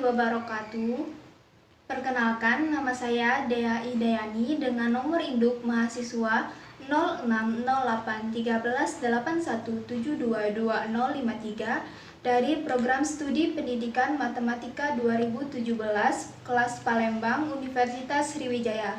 wabarakatuh. Perkenalkan, nama saya Dea Idayani dengan nomor induk mahasiswa 06081381722053 dari Program Studi Pendidikan Matematika 2017 kelas Palembang Universitas Sriwijaya.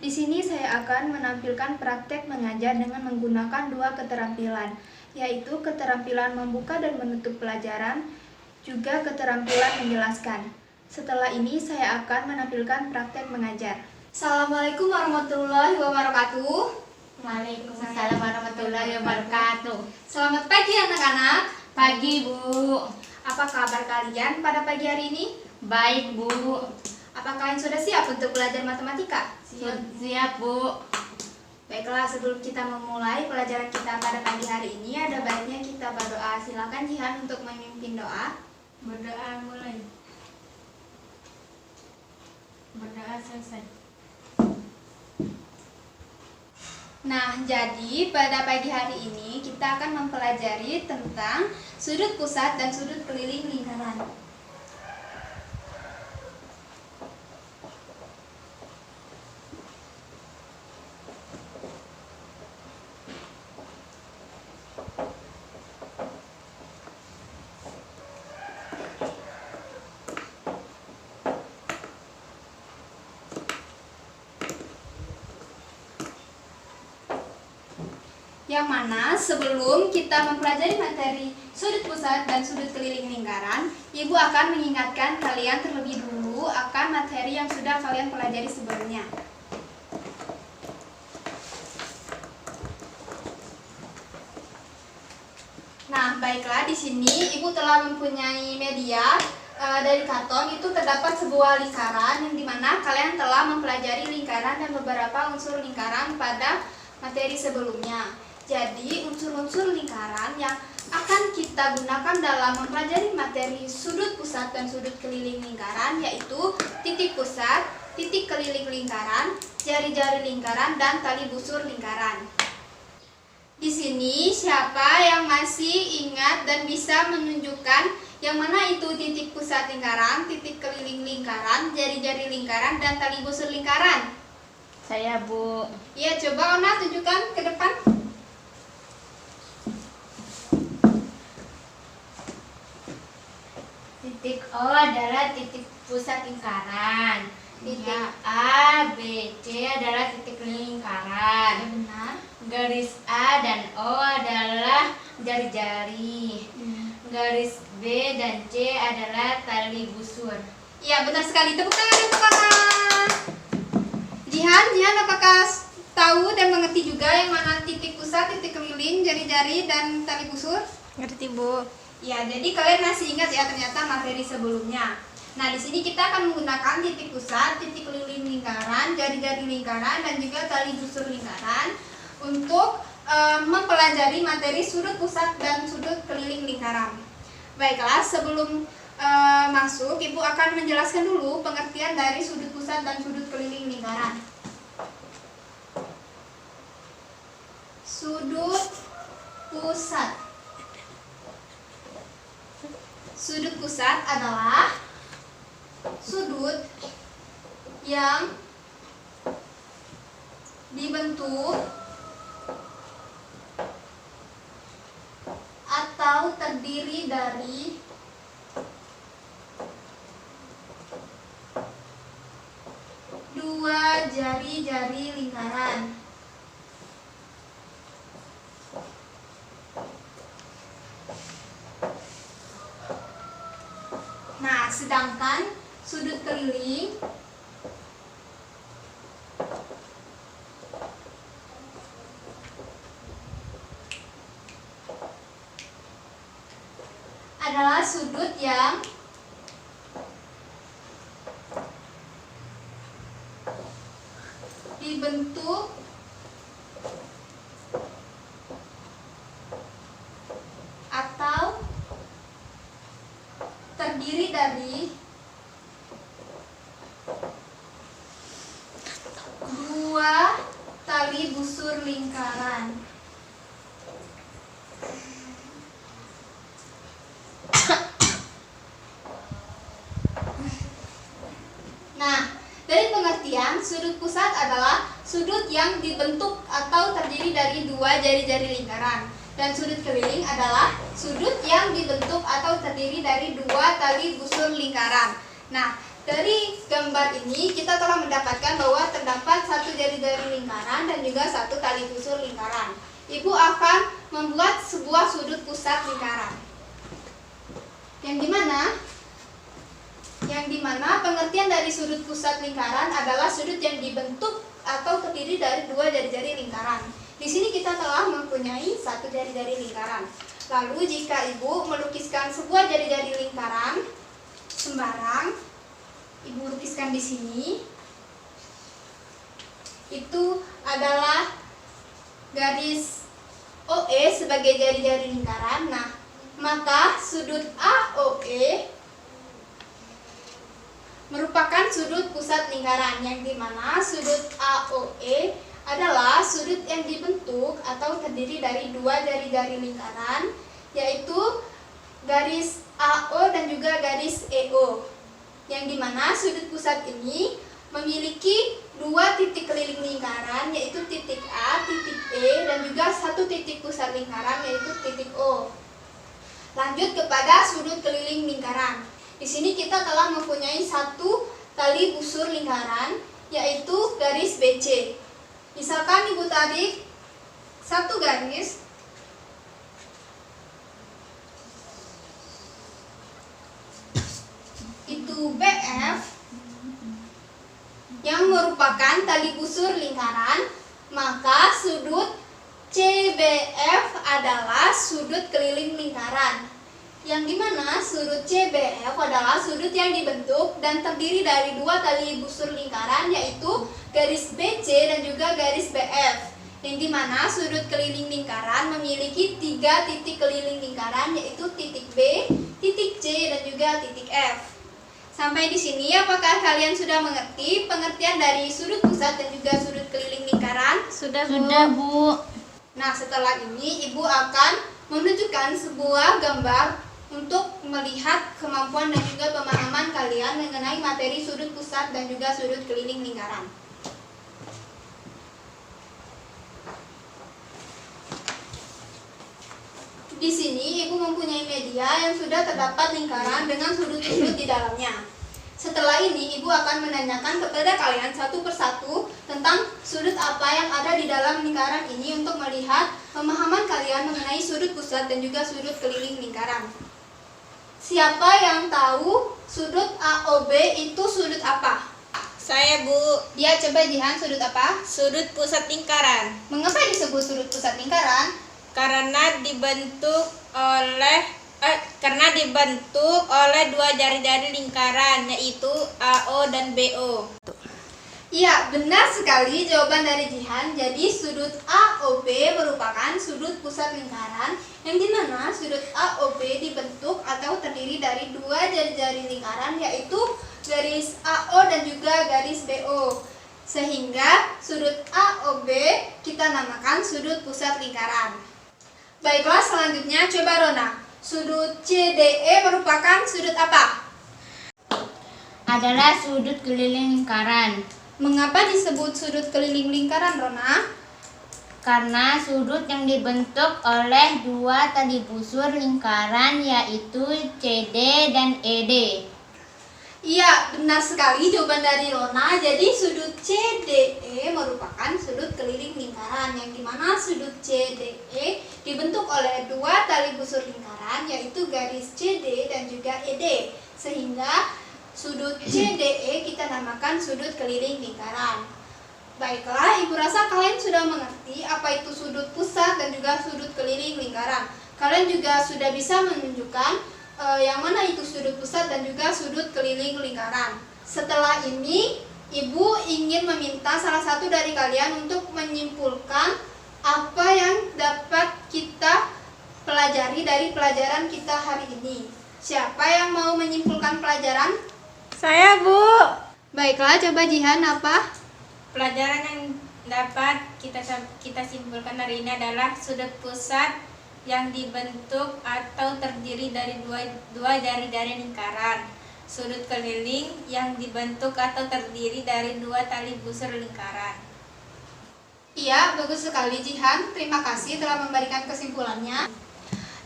Di sini saya akan menampilkan praktek mengajar dengan menggunakan dua keterampilan, yaitu keterampilan membuka dan menutup pelajaran, juga keterampilan menjelaskan. Setelah ini saya akan menampilkan praktek mengajar. Assalamualaikum warahmatullahi wabarakatuh. Waalaikumsalam warahmatullahi wabarakatuh. Selamat pagi anak-anak. Pagi, Bu. Apa kabar kalian pada pagi hari ini? Baik, Bu. Apakah kalian sudah siap untuk belajar matematika? Siap, Bu. Baiklah, sebelum kita memulai pelajaran kita pada pagi hari ini, ada baiknya kita berdoa. Silakan Jihan untuk memimpin doa. Berdoa mulai. Berdoa selesai. Nah, jadi pada pagi hari ini kita akan mempelajari tentang sudut pusat dan sudut keliling lingkaran. Yang mana sebelum kita mempelajari materi sudut pusat dan sudut keliling lingkaran, Ibu akan mengingatkan kalian terlebih dulu akan materi yang sudah kalian pelajari sebelumnya. Nah, baiklah, di sini Ibu telah mempunyai media dari karton. Itu terdapat sebuah lingkaran yang dimana kalian telah mempelajari lingkaran dan beberapa unsur lingkaran pada materi sebelumnya. Jadi, unsur-unsur lingkaran yang akan kita gunakan dalam mempelajari materi sudut pusat dan sudut keliling lingkaran yaitu titik pusat, titik keliling lingkaran, jari-jari lingkaran, dan tali busur lingkaran. Di sini, siapa yang masih ingat dan bisa menunjukkan yang mana itu titik pusat lingkaran, titik keliling lingkaran, jari-jari lingkaran, dan tali busur lingkaran? Saya, Bu. Iya, coba Ona tunjukkan ke depan. Titik O adalah titik pusat lingkaran. Titik A, B, C adalah titik keliling lingkaran. Benar. Garis A dan O adalah jari-jari. Garis B dan C adalah tali busur. Iya, benar sekali. Tepuk tangan untuk Ona. Jihan, apakah tahu dan mengerti juga yang mana titik pusat, titik keliling, jari-jari, dan tali busur? Ngerti, Bu. Ya, jadi kalian masih ingat ya ternyata materi sebelumnya. Nah, di sini kita akan menggunakan titik pusat, titik keliling lingkaran, jari-jari lingkaran, dan juga tali busur lingkaran untuk mempelajari materi sudut pusat dan sudut keliling lingkaran. Baiklah, sebelum masuk, Ibu akan menjelaskan dulu pengertian dari sudut pusat dan sudut keliling lingkaran. Sudut pusat. Sudut pusat adalah sudut yang dibentuk atau terdiri dari dua jari-jari lingkaran. Nah, sedangkan sudut keliling adalah sudut yang dibentuk atau terdiri dari dua tali busur lingkaran. pengertian, sudut pusat adalah sudut yang dibentuk atau terdiri dari dua jari-jari lingkaran. Dan sudut keliling adalah sudut yang dibentuk atau terdiri dari dua tali busur lingkaran. Nah, dari gambar ini kita telah mendapatkan bahwa terdapat satu jari-jari lingkaran dan juga satu tali busur lingkaran. Ibu akan membuat sebuah sudut pusat lingkaran. Yang dimana pengertian dari sudut pusat lingkaran adalah sudut yang dibentuk atau terdiri dari dua jari-jari lingkaran. Di sini kita telah mempunyai satu jari-jari lingkaran. Lalu jika ibu melukiskan sebuah jari-jari lingkaran sembarang, ibu lukiskan di sini, itu adalah garis OE sebagai jari-jari lingkaran. Nah, maka sudut AOE merupakan sudut pusat lingkaran, yang dimana sudut AOE adalah sudut yang dibentuk atau terdiri dari dua jari-jari lingkaran, yaitu garis AO dan juga garis EO, yang dimana sudut pusat ini memiliki dua titik keliling lingkaran, yaitu titik A, titik E, dan juga satu titik pusat lingkaran, yaitu titik O. Lanjut kepada sudut keliling lingkaran. Di sini kita telah mempunyai satu tali busur lingkaran, yaitu garis BC. Misalkan ibu tarik satu garis, itu BF, yang merupakan tali busur lingkaran, maka sudut CBF adalah sudut keliling lingkaran, yang dimana sudut CBF adalah sudut yang dibentuk dan terdiri dari dua tali busur lingkaran, yaitu garis BC dan juga garis BF, yang dimana sudut keliling lingkaran memiliki tiga titik keliling lingkaran, yaitu titik B, titik C, dan juga titik F. Sampai di sini, apakah kalian sudah mengerti pengertian dari sudut pusat dan juga sudut keliling lingkaran? Sudah, Bu. Nah, setelah ini ibu akan menunjukkan sebuah gambar untuk melihat kemampuan dan juga pemahaman kalian mengenai materi sudut pusat dan juga sudut keliling lingkaran. Di sini ibu mempunyai media yang sudah terdapat lingkaran dengan sudut-sudut di dalamnya. Setelah ini ibu akan menanyakan kepada kalian satu persatu tentang sudut apa yang ada di dalam lingkaran ini untuk melihat pemahaman kalian mengenai sudut pusat dan juga sudut keliling lingkaran. Siapa yang tahu sudut AOB itu sudut apa? Saya, Bu. Ya, coba Jihan, sudut apa? Sudut pusat lingkaran. Mengapa disebut sudut pusat lingkaran? Karena dibentuk oleh dua jari-jari lingkaran, yaitu AO dan BO. Iya, benar sekali jawaban dari Jihan. Jadi sudut AOB merupakan sudut pusat lingkaran, yang dimana sudut AOB dibentuk atau terdiri dari dua jari-jari lingkaran, yaitu garis AO dan juga garis BO. Sehingga sudut AOB kita namakan sudut pusat lingkaran. Baiklah, selanjutnya coba Rona. Sudut CDE merupakan sudut apa? Adalah sudut keliling lingkaran. Mengapa disebut sudut keliling lingkaran, Rona? Karena sudut yang dibentuk oleh dua tali busur lingkaran, yaitu CD dan ED. Iya, benar sekali jawaban dari Rona. Jadi sudut CDE merupakan sudut keliling lingkaran, yang dimana sudut CDE dibentuk oleh dua tali busur lingkaran, yaitu garis CD dan juga ED. Sehingga sudut CDE kita namakan sudut keliling lingkaran. Baiklah, ibu rasa kalian sudah mengerti apa itu sudut pusat dan juga sudut keliling lingkaran. Kalian juga sudah bisa menunjukkan yang mana itu sudut pusat dan juga sudut keliling lingkaran. Setelah ini, ibu ingin meminta salah satu dari kalian untuk menyimpulkan apa yang dapat kita pelajari dari pelajaran kita hari ini. Siapa yang mau menyimpulkan pelajaran? Saya, Bu. Baiklah, coba Jihan apa? Pelajaran yang dapat kita simpulkan hari ini adalah sudut pusat yang dibentuk atau terdiri dari dua jari-jari lingkaran. sudut keliling yang dibentuk atau terdiri dari dua tali busur lingkaran. Iya, bagus sekali Jihan. Terima kasih telah memberikan kesimpulannya.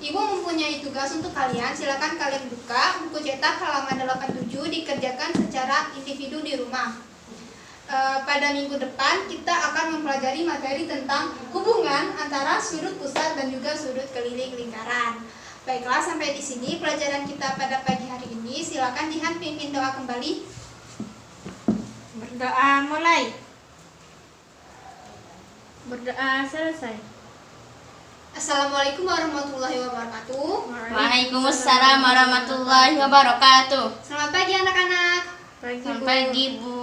Ibu mempunyai tugas untuk kalian. Silakan kalian buka buku cetak halaman 87, dikerjakan secara individu di rumah. Pada minggu depan kita akan mempelajari materi tentang hubungan antara sudut pusat dan juga sudut keliling lingkaran. Baiklah, sampai di sini pelajaran kita pada pagi hari ini. Silakan Jihan pimpin doa kembali. Berdoa mulai. Berdoa selesai. Assalamualaikum warahmatullahi wabarakatuh. Waalaikumsalam warahmatullahi wabarakatuh. Selamat pagi anak-anak. Pagi, Selamat Bu. pagi, Bu.